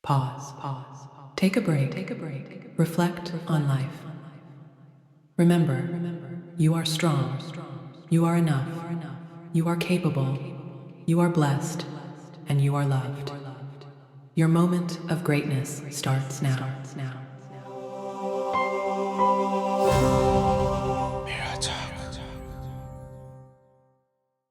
Pause. Take a break. Reflect on life. Remember, you are strong. You are enough. You are capable. You are blessed. And you are loved. Your moment of greatness starts now.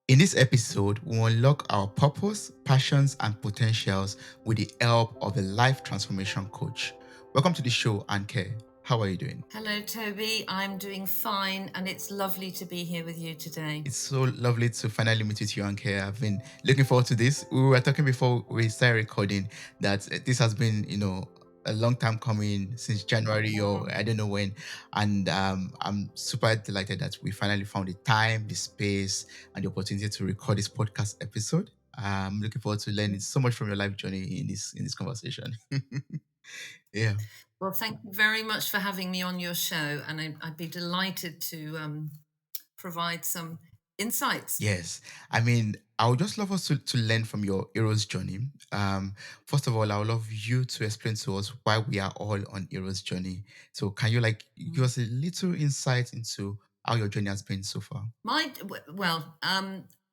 In this episode, we unlock our purpose, passions, and potentials with the help of a life transformation coach. Welcome to the show, Anke. How are you doing? Hello, Toby. I'm doing fine, and it's lovely to be here with you today. It's so lovely to finally meet with you, Anke. I've been looking forward to this. We were talking before we started recording that this has been, a long time coming since January or I don't know when. And I'm super delighted that we finally found the time, the space, and the opportunity to record this podcast episode. I'm looking forward to learning so much from your life journey in this conversation. Yeah. Well, thank you very much for having me on your show, and I'd be delighted to provide some insights. Yes. I mean, I would just love us to learn from your hero's journey. First of all, I would love you to explain to us why we are all on hero's journey. So can you give us a little insight into how your journey has been so far?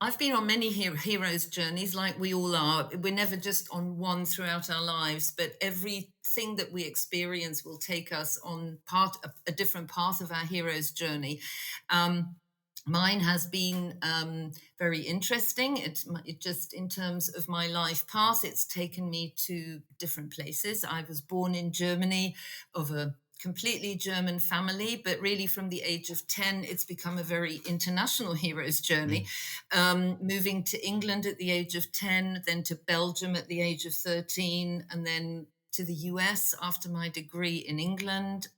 I've been on many heroes' journeys, like we all are. We're never just on one throughout our lives, but everything that we experience will take us on a different path of our hero's journey. Um, Mine has been very interesting. It just, in terms of my life path, it's taken me to different places. I was born in Germany, of a completely German family, but really from the age of 10, it's become a very international hero's journey. Moving to England at the age of 10, then to Belgium at the age of 13, and then to the US after my degree in England.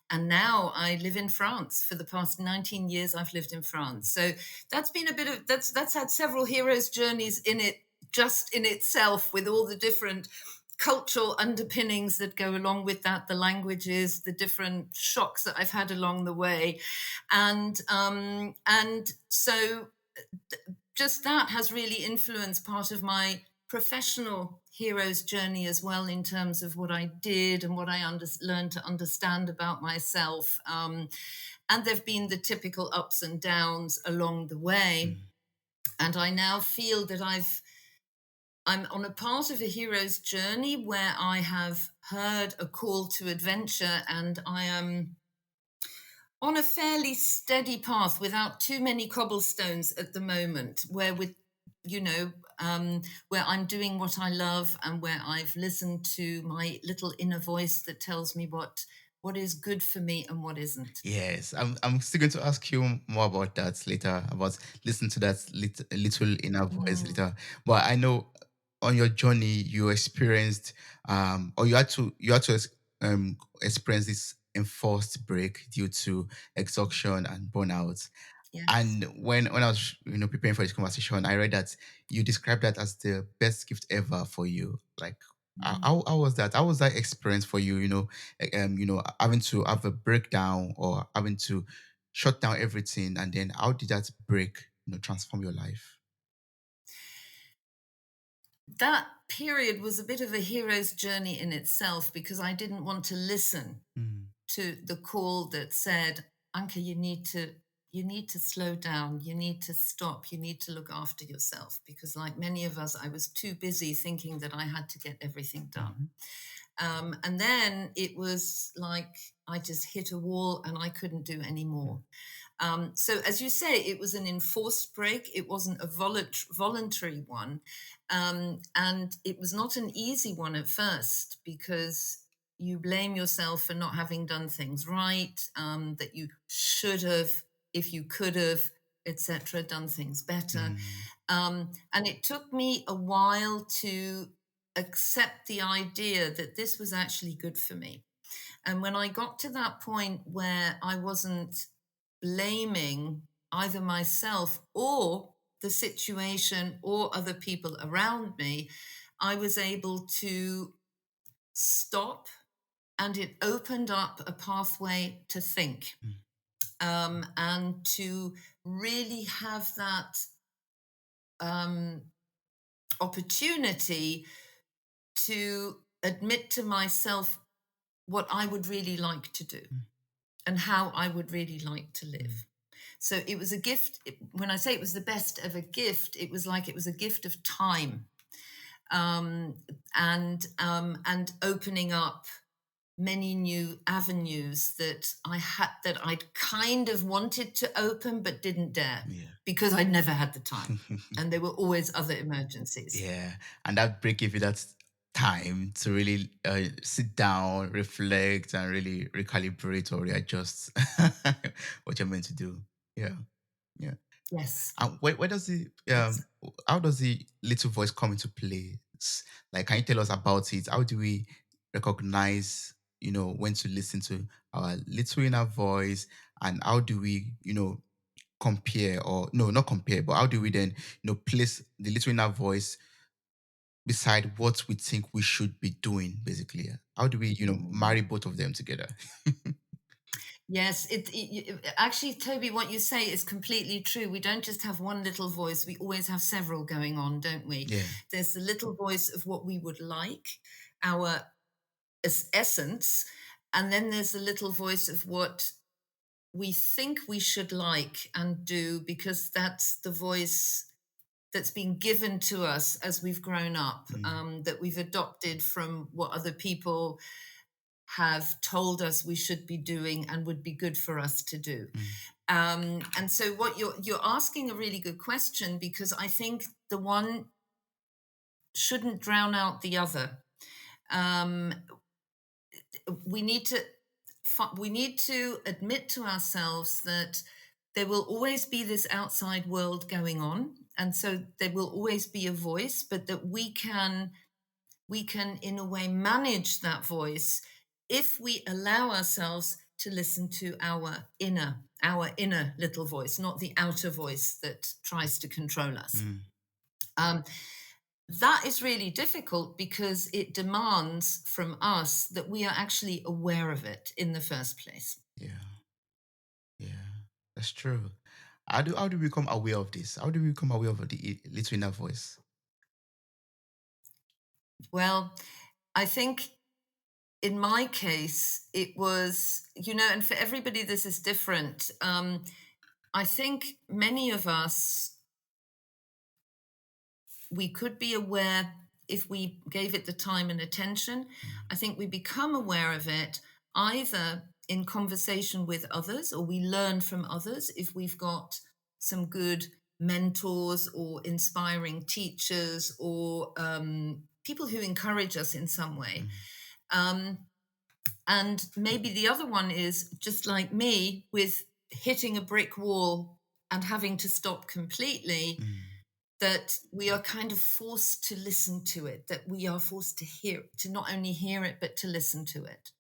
And now I live in France. For the past 19 years, I've lived in France. So that's been that's had several heroes' journeys in it, just in itself, with all the different cultural underpinnings that go along with that, the languages, the different shocks that I've had along the way. And so just that has really influenced part of my professional hero's journey as well, in terms of what I did and what I learned to understand about myself. And there have been the typical ups and downs along the way. And I now feel that I'm on a part of a hero's journey where I have heard a call to adventure, and I am on a fairly steady path without too many cobblestones at the moment, you know, where I'm doing what I love and where I've listened to my little inner voice that tells me what is good for me and what isn't. Yes, I'm still going to ask you more about that later, about listen to that little inner voice Mm. later. But I know on your journey you experienced or you had to experience this enforced break due to exhaustion and burnout. Yes. And when I was preparing for this conversation, I read that you described that as the best gift ever for you. Like how was that? How was that experience for you? Having to have a breakdown or having to shut down everything, and then how did that break transform your life? That period was a bit of a hero's journey in itself, because I didn't want to listen Mm. to the call that said, Anke, you need to slow down, you need to stop, you need to look after yourself. Because like many of us, I was too busy thinking that I had to get everything done. Mhm. And then it was like I just hit a wall and I couldn't do any more. So, as you say, it was an enforced break. It wasn't a voluntary one. And it was not an easy one at first, because you blame yourself for not having done things right, that you should have, if you could have, etc., done things better. Mm. And it took me a while to accept the idea that this was actually good for me. And when I got to that point where I wasn't blaming either myself or the situation or other people around me, I was able to stop, and it opened up a pathway to think, Mm. and to really have that um, opportunity to admit to myself what I would really like to do and how I would really like to live. So it was a gift. When I say it was the best ever gift, it was like it was a gift of time, and opening up many new avenues that I'd kind of wanted to open but didn't dare Yeah. because I'd never had the time, and there were always other emergencies. Yeah, and that break gave you that time to really sit down, reflect, and really recalibrate or readjust what you're meant to do. Yeah, yeah. Yes. And where does the Ex- how does the little voice come into play? Like, can you tell us about it? How do we recognize, when to listen to our little inner voice, and how do we, compare, or no, not compare, but how do we then, place the little inner voice beside what we think we should be doing, basically? How do we, marry both of them together? Yes, actually, Toby, what you say is completely true. We don't just have one little voice, we always have several going on, don't we? Yeah. There's the little voice of what we would like, our essence, and then there's the little voice of what we think we should like and do, because that's the voice that's been given to us as we've grown up, that we've adopted from what other people have told us we should be doing and would be good for us to do. And so what you're asking a really good question, because I think the one shouldn't drown out the other. Um, we need to admit to ourselves that there will always be this outside world going on, and so there will always be a voice, but that we can in a way manage that voice if we allow ourselves to listen to our inner little voice, not the outer voice that tries to control us. um, that is really difficult because it demands from us that we are actually aware of it in the first place. Yeah, yeah, that's true. How do we become aware of this? How do we become aware of the little inner voice? Well, I think in my case, it was, and for everybody, this is different. I think many of us, we could be aware if we gave it the time and attention. I think we become aware of it either in conversation with others, or we learn from others if we've got some good mentors or inspiring teachers, or people who encourage us in some way. Um, and maybe the other one is just like me, with hitting a brick wall and having to stop completely, that we are kind of forced to listen to it, that we are forced to not only hear it, but to listen to it.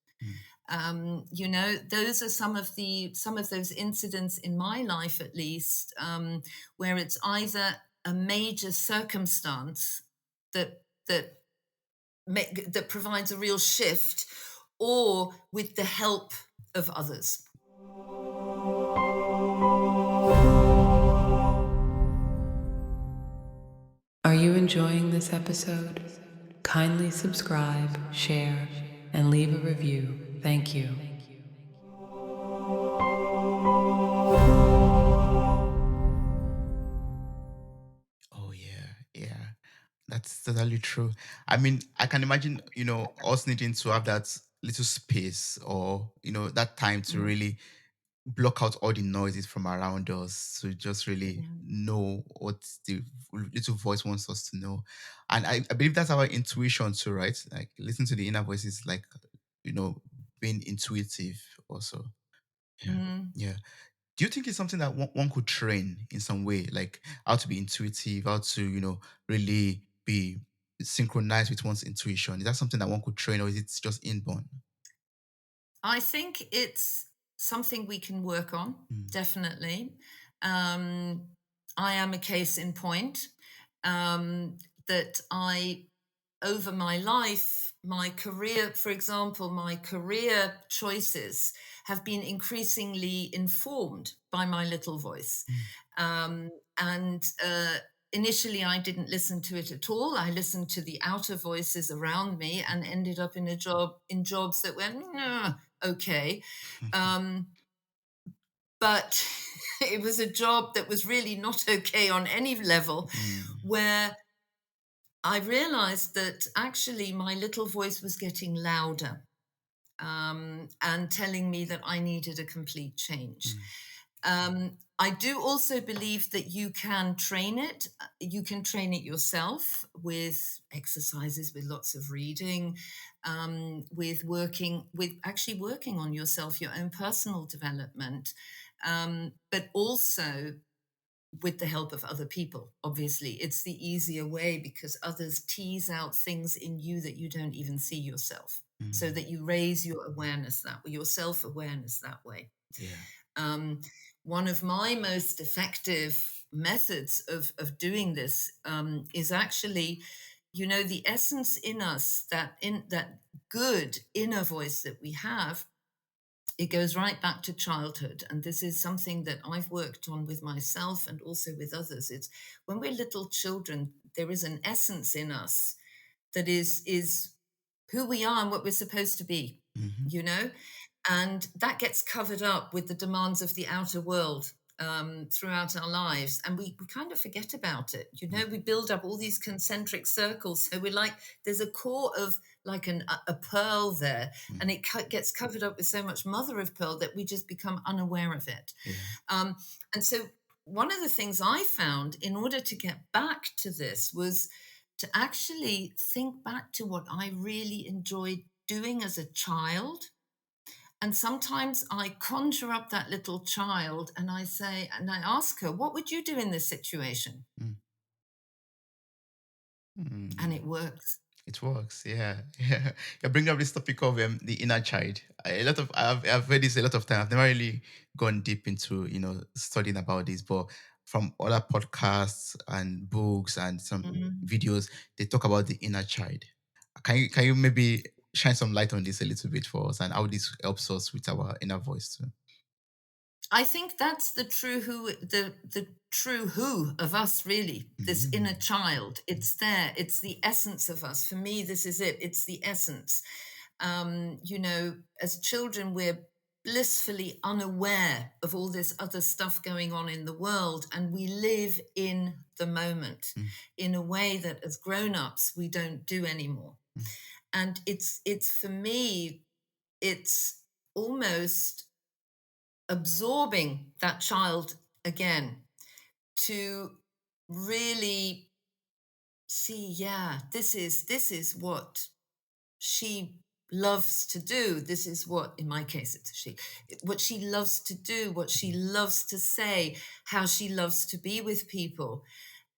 Those are some of those incidents in my life, at least, where it's either a major circumstance that that provides a real shift, or with the help of others. Are you enjoying this episode? Kindly subscribe, share, and leave a review. Thank you. Oh yeah, yeah. That's totally true. I mean, I can imagine, us needing to have that little space, or, that time to Mm. really block out all the noises from around us, to just really Yeah. know what the little voice wants us to know. And I believe that's our intuition too, right? Like, listen to the inner voices, like, being intuitive also. Yeah. Mm. Yeah. Do you think it's something that one could train in some way, like how to be intuitive, how to, really be synchronized with one's intuition? Is that something that one could train, or is it just inborn? I think it's something we can work on, Mm, definitely. Um, I am a case in point, that over my life, my career, for example, my career choices have been increasingly informed by my little voice. mm, And initially I didn't listen to it at all. I listened to the outer voices around me and ended up in jobs that went, "Nah, okay." Um, but it was a job that was really not okay on any level, Mm, where I realized that actually my little voice was getting louder, and telling me that I needed a complete change. mm, I do also believe that you can train it. You can train it yourself with exercises, with lots of reading, with actually working on yourself, your own personal development, but also with the help of other people. Obviously, it's the easier way because others tease out things in you that you don't even see yourself, so mm. that you raise your awareness your self awareness that way. Yeah. Um, One of my most effective methods of doing this, is actually, the essence in us, that good inner voice that we have. It goes right back to childhood, and this is something that I've worked on with myself and also with others. It's when we're little children, there is an essence in us that is who we are and what we're supposed to be, Mm-hmm. you know? And that gets covered up with the demands of the outer world, throughout our lives. And we kind of forget about it. We build up all these concentric circles. So we're like, there's a core of like a pearl there, Mm-hmm. and it gets covered up with so much mother of pearl that we just become unaware of it. Yeah. Um, and so one of the things I found in order to get back to this was to actually think back to what I really enjoyed doing as a child. And sometimes I conjure up that little child and I ask her, what would you do in this situation? Mm, And mm. it works. It works, yeah, yeah. You're bringing up this topic of the inner child. A lot of I've heard this a lot of times. I've never really gone deep into studying about this, but from other podcasts and books and some Mhm. videos, they talk about the inner child. Can you maybe shine some light on this a little bit for us and how this helps us with our inner voice too? I think that's the true who of us, really. This inner Mm, child. It's there. It's the essence of us. For me, this is it. It's the essence. As children, we're blissfully unaware of all this other stuff going on in the world, and we live in the moment mm, in a way that as grown-ups we don't do anymore. mm, And it's for me, it's almost absorbing that child again, to really see, yeah, this is what she loves to do. This is what, in my case, it's she, what she loves to do, what she loves to say, how she loves to be with people.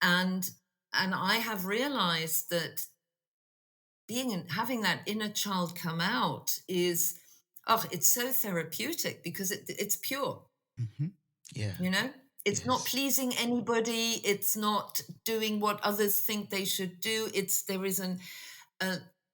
And I have realized that having that inner child come out is, oh, it's so therapeutic because it's pure. mhm. Yeah. you know it's not Yes. pleasing anybody. It's not doing what others think they should do. There is a,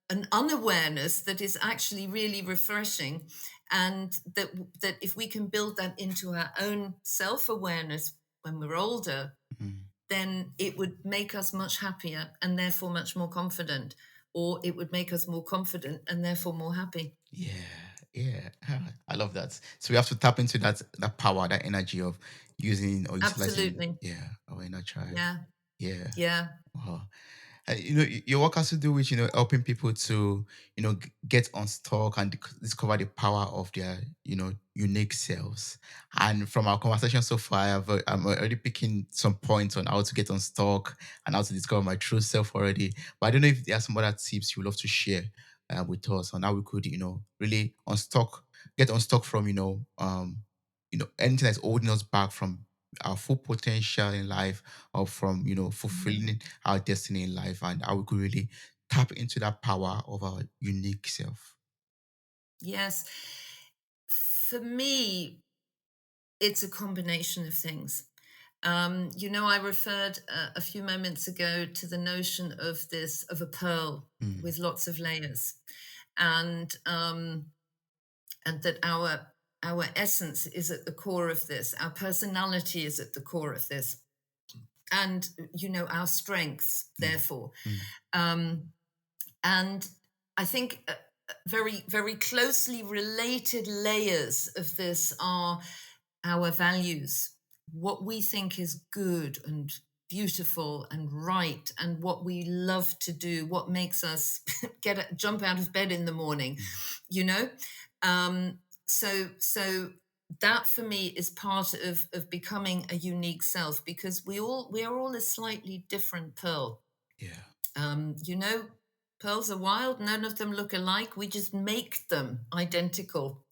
an unawareness that is actually really refreshing, and that if we can build that into our own self-awareness when we're older, Mm. then it would make us much happier and therefore much more confident, or it would make us more confident and therefore more happy. Yeah, yeah. I love that. So we have to tap into that power, that energy of using or utilizing, Absolutely. yeah, our inner child. Yeah. Yeah. Yeah. Wow. Your work has to do with helping people to get unstuck and discover the power of their unique selves. And from our conversation so far, I'm already picking some points on how to get unstuck and how to discover my true self already. But I don't know if there are some other tips you would love to share with us on how we could really get unstuck from anything that's holding us back from our full potential in life, or from Mhm. fulfilling our destiny in life, and how we could really tap into that power of our unique self. Yes. For me, it's a combination of things. I referred a few moments ago to the notion of a pearl Mm, with lots of layers, and that our essence is at the core of this. Our personality is at the core of this. and our strengths, Mm, therefore. mm, um, and I think very, very closely related layers of this are our values, what we think is good and beautiful and right, and what we love to do, what makes us jump out of bed in the morning, mm. you know. Um, so that for me is part of becoming a unique self, because we are all a slightly different pearl. Yeah. You know, pearls are wild, none of them look alike. We just make them identical,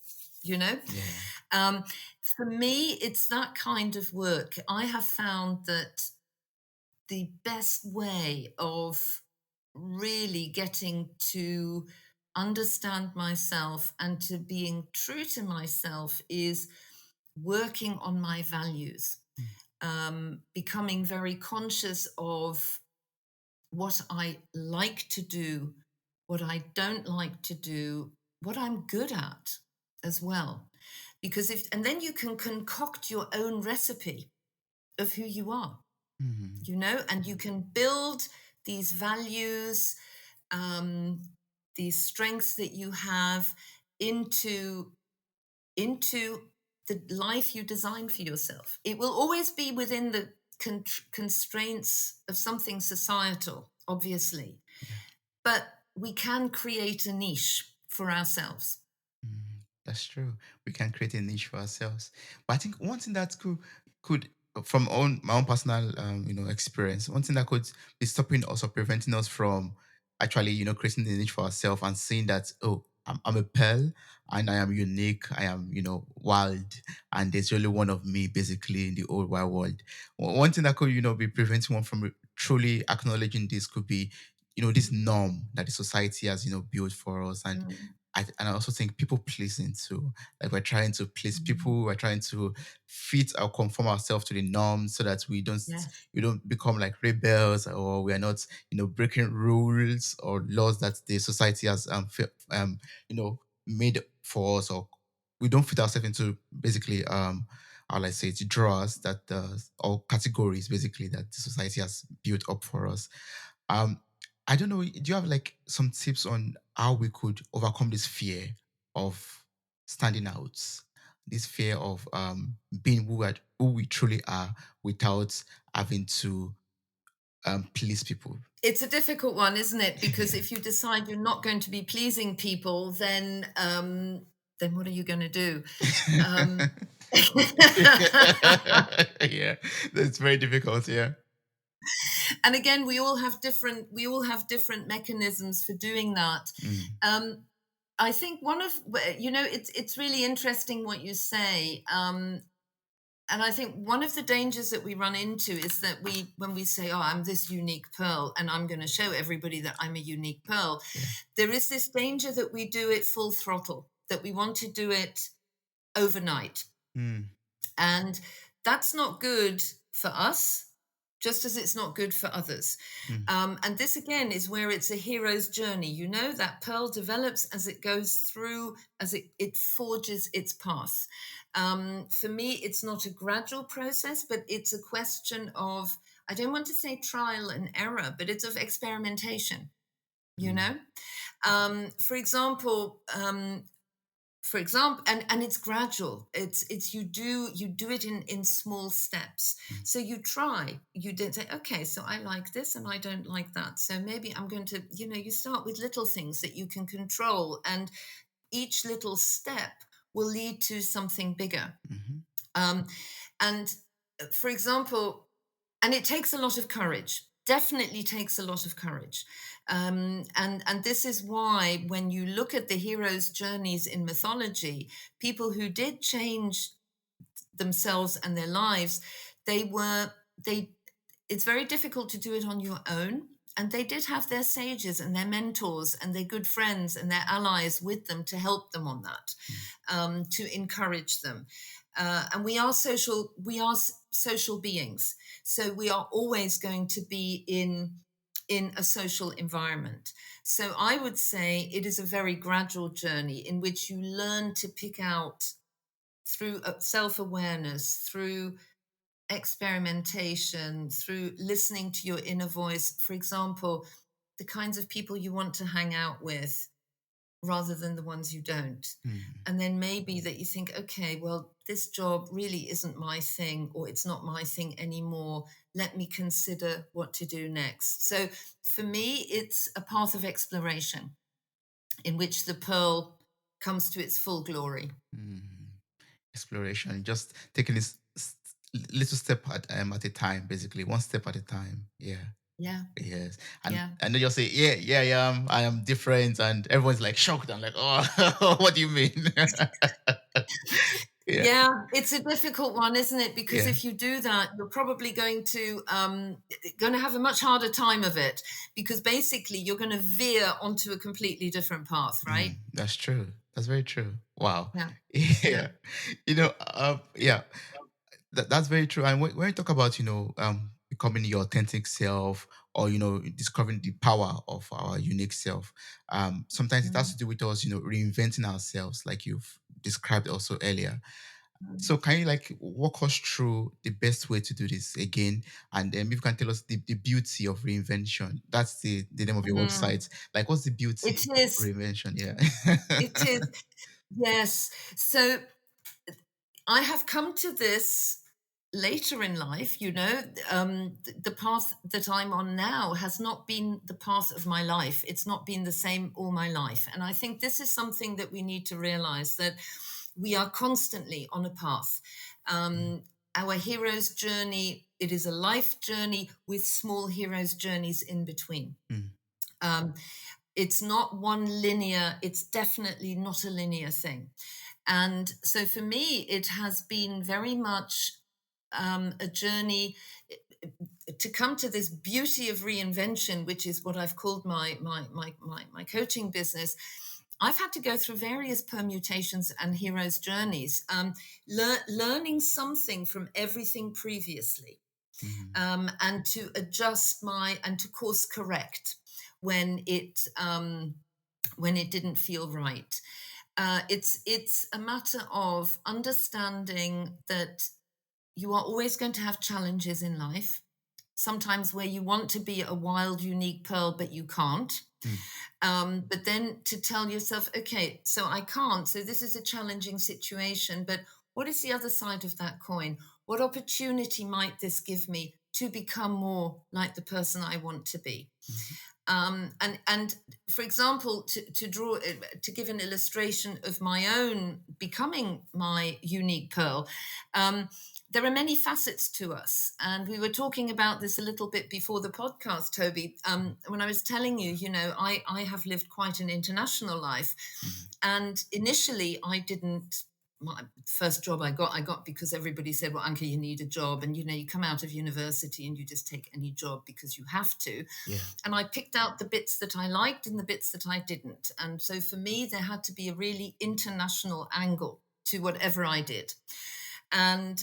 you know? Yeah. Um, for me, it's that kind of work. I have found that the best way of really getting to understand myself and to being true to myself is working on my values, Mm, becoming very conscious of what I like to do, what I don't like to do, what I'm good at as well. Because and then you can concoct your own recipe of who you are, mm, and you can build these values, um, these strengths that you have into into the life you design for yourself. It will always be within the constraints of something societal, obviously, yeah. but we can create a niche for ourselves. That's true. We can create a niche for ourselves. But I think one thing that could from my own personal experience, one thing that could be stopping us or preventing us from actually creating the niche for ourselves and saying that, oh, I'm a pearl and I am unique, I am wild, and there's only one of me basically in the whole wide world. One thing that could be preventing one from truly acknowledging this could be this norm that the society has built for us. Mm, And I also think people pleasing too. Like we're trying to please mm, people, we're trying to fit or conform ourselves to the norms so that yes. we don't become like rebels, or we are not breaking rules or laws that the society has made for us, or we don't fit ourselves into basically how I say it, drawers that or categories basically that the society has built up for us. Um, I don't know. Do you have like some tips on how we could overcome this fear of standing out, this fear of being who we truly are without having to please people? It's a difficult one, isn't it? Because Yeah. if you decide you're not going to be pleasing people, then what are you going to do? Um, Yeah, that's very difficult. Yeah. and again, we all have different mechanisms for doing that. Mm, Um, I think it's really interesting what you say. And I think one of the dangers that we run into is that when we say, "Oh, I'm this unique pearl, and I'm going to show everybody that I'm a unique pearl," yeah. there is this danger that we do it full throttle, that we want to do it overnight. Mm, And that's not good for us, just as it's not good for others. mm, And this again is where it's a hero's journey. That pearl develops as it goes through, as it forges its path. For me, it's not a gradual process, but it's a question of, I don't want to say trial and error, but it's of experimentation. You mm, know, for example, and it's gradual. It's you do it in small steps. mm, So you don't say, okay, so I like this and I don't like that, so maybe I'm going to, you start with little things that you can control, and each little step will lead to something bigger. mhm, um, and for example, and it takes a lot of courage, definitely takes a lot of courage. And this is why when you look at the heroes' journeys in mythology, people who did change themselves and their lives, they were they it's very difficult to do it on your own. And they did have their sages and their mentors and their good friends and their allies with them to help them on that, mm, to encourage them. And we are social beings, so we are always going to be in a social environment. So I would say it is a very gradual journey in which you learn to pick out through self awareness, through experimentation, through listening to your inner voice, for example, the kinds of people you want to hang out with rather than the ones you don't. Mm. And then maybe that you think, okay, well, this job really isn't my thing, or it's not my thing anymore. Let me consider what to do next. So for me, it's a path of exploration in which the pearl comes to its full glory. Mm. Exploration, just taking this little step at a time, basically, one step at a time. Yeah. Yeah, Yes. yeah. And they just say, yeah, yeah, yeah, I am different. And everyone's like shocked. I'm like, oh, what do you mean? Yeah. Yeah, it's a difficult one, isn't it? Because Yeah. if you do that, you're probably going to have a much harder time of it, because basically you're going to veer onto a completely different path, right? That's true. That's very true. Wow. Yeah, Yeah. yeah. Yeah, that's very true. And when you talk about, becoming your authentic self, or, discovering the power of our unique self, sometimes it has Mm, to do with us, reinventing ourselves, like you've described also earlier. mm, So can you like walk us through the best way to do this again? And then if you can tell us the beauty of reinvention. That's the name of your mm. website. Like what's the beauty It of is. reinvention? Yeah. It is. Yes. So I have come to this later in life, the path that I'm on now has not been the path of my life. It's not been the same all my life. And I think this is something that we need to realize, that we are constantly on a path. Our hero's journey, it is a life journey with small hero's journeys in between. Mm, Um, it's not one linear, it's definitely not a linear thing. And so for me, it has been very much a journey to come to this beauty of reinvention, which is what I've called my coaching business. I've had to go through various permutations and hero's journeys, learning something from everything previously, mm, and to adjust and to course correct when it didn't feel right. It's a matter of understanding that you are always going to have challenges in life. Sometimes where you want to be a wild, unique pearl, but you can't. mm, But then to tell yourself, okay, so I can't. So this is a challenging situation. But what is the other side of that coin? What opportunity might this give me to become more like the person I want to be? mhm, And for example, to give an illustration of my own becoming my unique pearl, um, there are many facets to us, and we were talking about this a little bit before the podcast, Toby. When I was telling you, I have lived quite an international life, mm, and initially I didn't. My first job I got because everybody said, well, Anke, you need a job. And, you come out of university and you just take any job because you have to. yeah. And I picked out the bits that I liked and the bits that I didn't. And so for me, there had to be a really international angle to whatever I did. And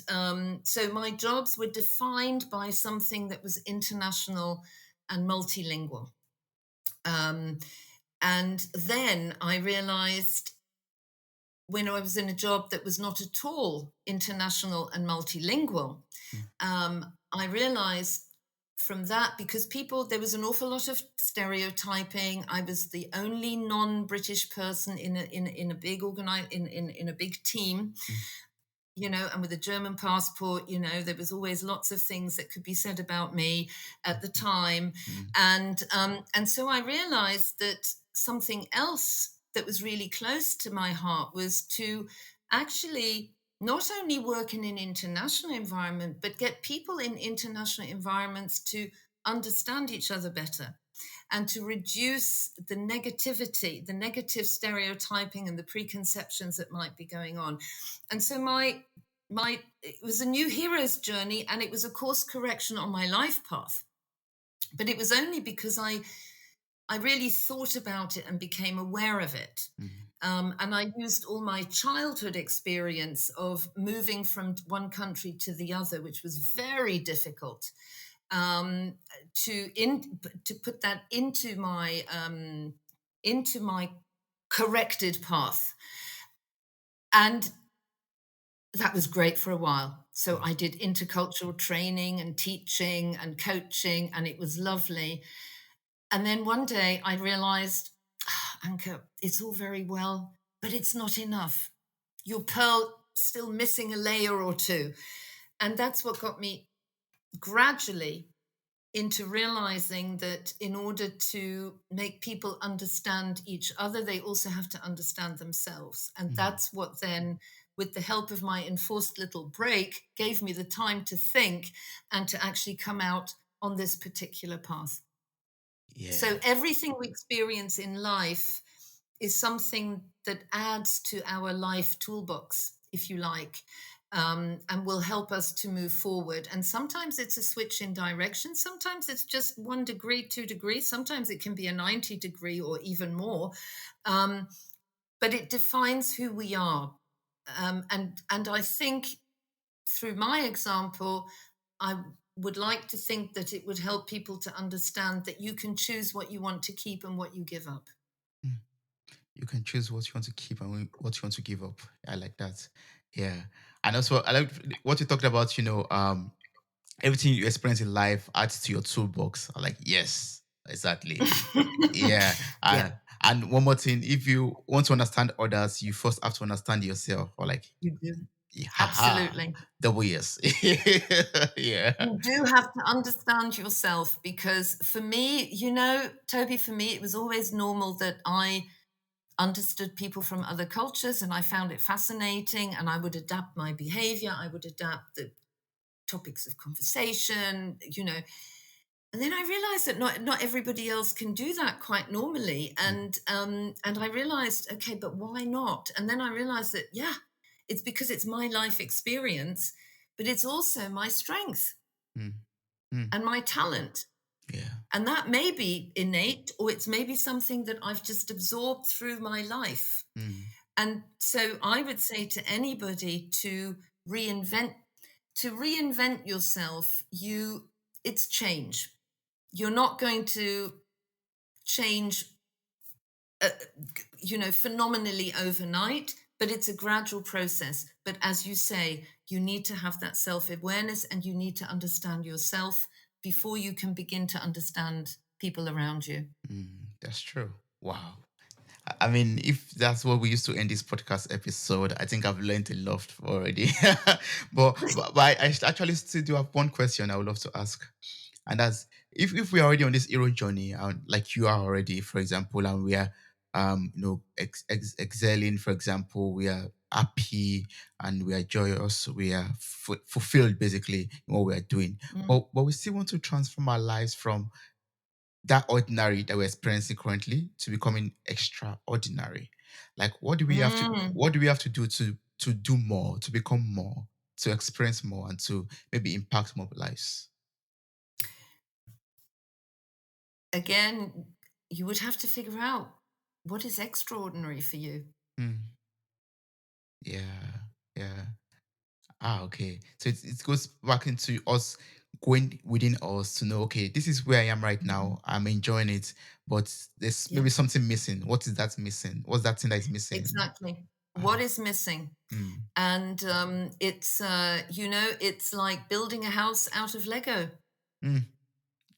so my jobs were defined by something that was international and multilingual. Um, and then I realized, when I was in a job that was not at all international and multilingual, Mm, I realized from that, because there was an awful lot of stereotyping. I was the only non-British person in a big in a big team, mm, and with a German passport, there was always lots of things that could be said about me at the time. mm, And so I realized that something else that was really close to my heart was to actually not only work in an international environment, but get people in international environments to understand each other better, and to reduce the negativity, the negative stereotyping and the preconceptions that might be going on. And so it was a new hero's journey, and it was a course correction on my life path. But it was only because I really thought about it and became aware of it. mm, And I used all my childhood experience of moving from one country to the other, which was very difficult, um, to put that into my corrected path. And that was great for a while. So I did intercultural training and teaching and coaching, and it was lovely. And then one day I realized, Anke, it's all very well, but it's not enough. Your pearl still missing a layer or two. And that's what got me gradually into realizing that in order to make people understand each other, they also have to understand themselves. And Mm. that's what then, with the help of my enforced little break, gave me the time to think and to actually come out on this particular path. So Yeah. everything we experience in life is something that adds to our life toolbox, if you like, and will help us to move forward. And sometimes it's a switch in direction. Sometimes it's just 1 degree, 2 degrees. Sometimes it can be a 90 degree or even more. Um, but it defines who we are. And I think through my example, I would like to think that it would help people to understand that you can choose what you want to keep and what you give up. Mm. You can choose what you want to keep and what you want to give up. I like that. Yeah. And also, I like what you talked about, everything you experience in life adds to your toolbox. I'm like, yes, exactly. Yeah. Yeah, And one more thing, if you want to understand others, you first have to understand yourself. Or like, you do. yeah, haha, Absolutely. double yes. Yeah. You do have to understand yourself because for me, Toby, for me, it was always normal that I understood people from other cultures and I found it fascinating and I would adapt my behavior. I would adapt the topics of conversation, and then I realized that not everybody else can do that quite normally, Mm, and I realized, okay, but why not? And then I realized that it's because it's my life experience, but it's also my strength mm, mm. and my talent. Yeah. And that may be innate, or it's maybe something that I've just absorbed through my life. Mm, And so I would say to anybody reinvent to reinvent yourself, it's change. You're not going to change uh, phenomenally overnight, but it's a gradual process. But as you say, you need to have that self-awareness and you need to understand yourself before you can begin to understand people around you. that's true. Wow. I mean, if that's what we used to end this podcast episode, I think I've learned a lot already. but I actually still do have one question I would love to ask. And that's if we're already on this hero journey, like you are already, for example, and we are excelling, for example, we are happy and we are joyous, we are fulfilled basically in what we are doing. Mm. But we still want to transform our lives from that ordinary that we're experiencing currently to becoming extraordinary. Like Mm. what do we have to do to do more, to become more, to experience more and to maybe impact more lives? Again, you would have to figure out what is extraordinary for you. Mm, yeah, yeah. Ah, okay. So it goes back into us going within us to know, okay, this is where I am right Mhm. now. I'm enjoying it, but there's Yeah, maybe something missing. What is that missing? What's that thing that is missing? exactly. What Ah, is missing? mm, And it's like building a house out of Lego. mm,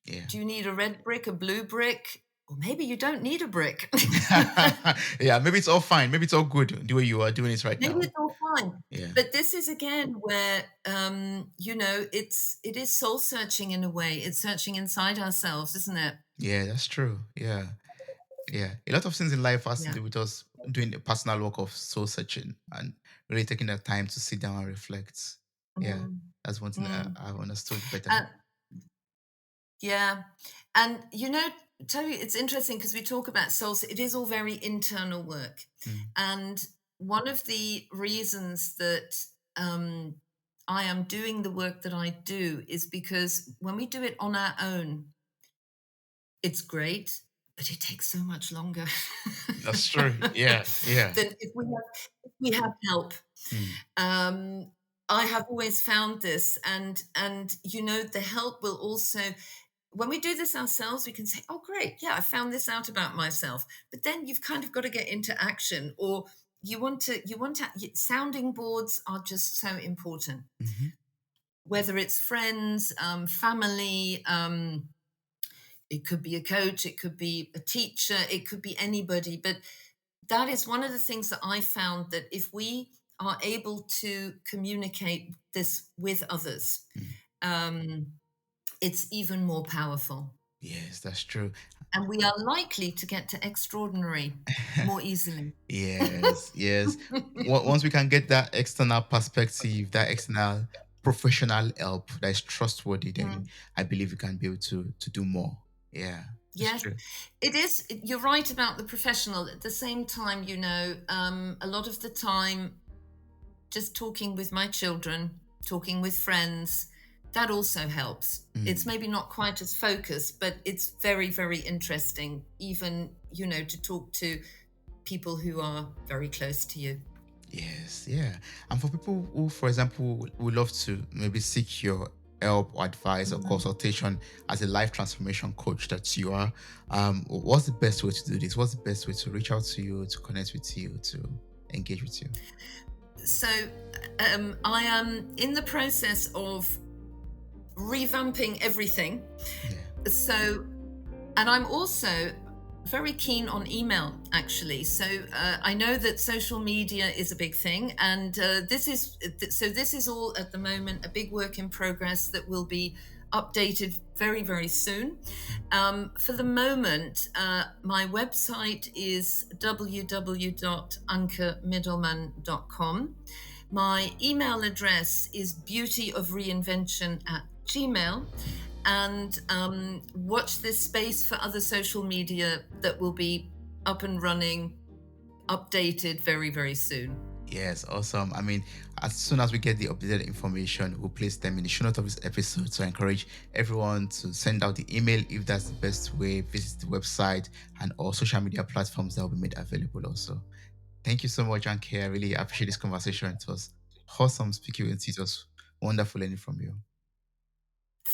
yeah. Do you need a red brick, a blue brick? Or maybe you don't need a brick. Yeah, maybe it's all fine. Maybe it's all good the way you are doing it right Maybe now. it's all fine. Yeah. But this is again where it is soul searching in a way. It's searching inside ourselves, isn't it? Yeah, that's true. Yeah. Yeah. A lot of things in life has to Yeah. do with us doing the personal work of soul searching and really taking the time to sit down and reflect. Yeah. Mm, That's one thing that mm. I've understood better. Uh, yeah. And Toby, it's interesting because we talk about souls. It is all very internal work. Mm, And one of the reasons that I am doing the work that I do is because when we do it on our own, it's great, but it takes so much longer that's true. Yeah. Yeah. than if we have help. Mm, Um, I have always found this, and the help will also, when we do this ourselves, we can say, "Oh, great, yeah, I found this out about myself." But then you've kind of got to get into action, or sounding boards are just so important. Mhm. Whether it's friends, family, it could be a coach, it could be a teacher, it could be anybody. But that is one of the things that I found, that if we are able to communicate this with others, Mm. um, it's even more powerful. Yes, that's true. And we are likely to get to extraordinary more easily. Yes, yes. Once we can get that external perspective, that external professional help that is trustworthy, then Mm. I believe we can be able to do more. Yeah, that's Yes, true. it is. You're right about the professional. At the same time, a lot of the time, just talking with my children, talking with friends, that also helps. It's Mm. maybe not quite as focused, but it's very, very interesting, even, to talk to people who are very close to you. Yes, yeah. And for people who, for example, would love to maybe seek your help or advice or Mhm. consultation as a life transformation coach that you are, what's the best way to do this? What's the best way to reach out to you, to connect with you, to engage with you? So, I am in the process of revamping everything. Yeah. So, and I'm also very keen on email, actually. So I know that social media is a big thing, and this is all at the moment a big work in progress that will be updated very, very soon. For the moment, my website is www.ankemiddlemann.com. My email address is beautyofreinvention@gmail, and watch this space for other social media that will be up and running, updated very, very soon. Yes, awesome. I mean, as soon as we get the updated information, we'll place them in the show notes of this episode. So I encourage everyone to send out the email if that's the best way, visit the website and all social media platforms that will be made available also. Thank you so much, Anke. I really appreciate this conversation. It was awesome speaking with you. It was wonderful learning from you.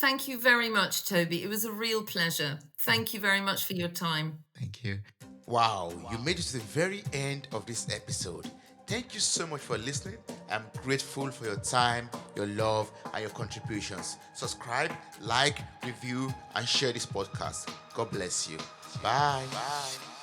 Thank you very much, Toby. It was a real pleasure. Thank you very much for your time. Thank you. Wow, you made it to the very end of this episode. Thank you so much for listening. I'm grateful for your time, your love, and your contributions. Subscribe, like, review, and share this podcast. God bless you. Bye. Bye.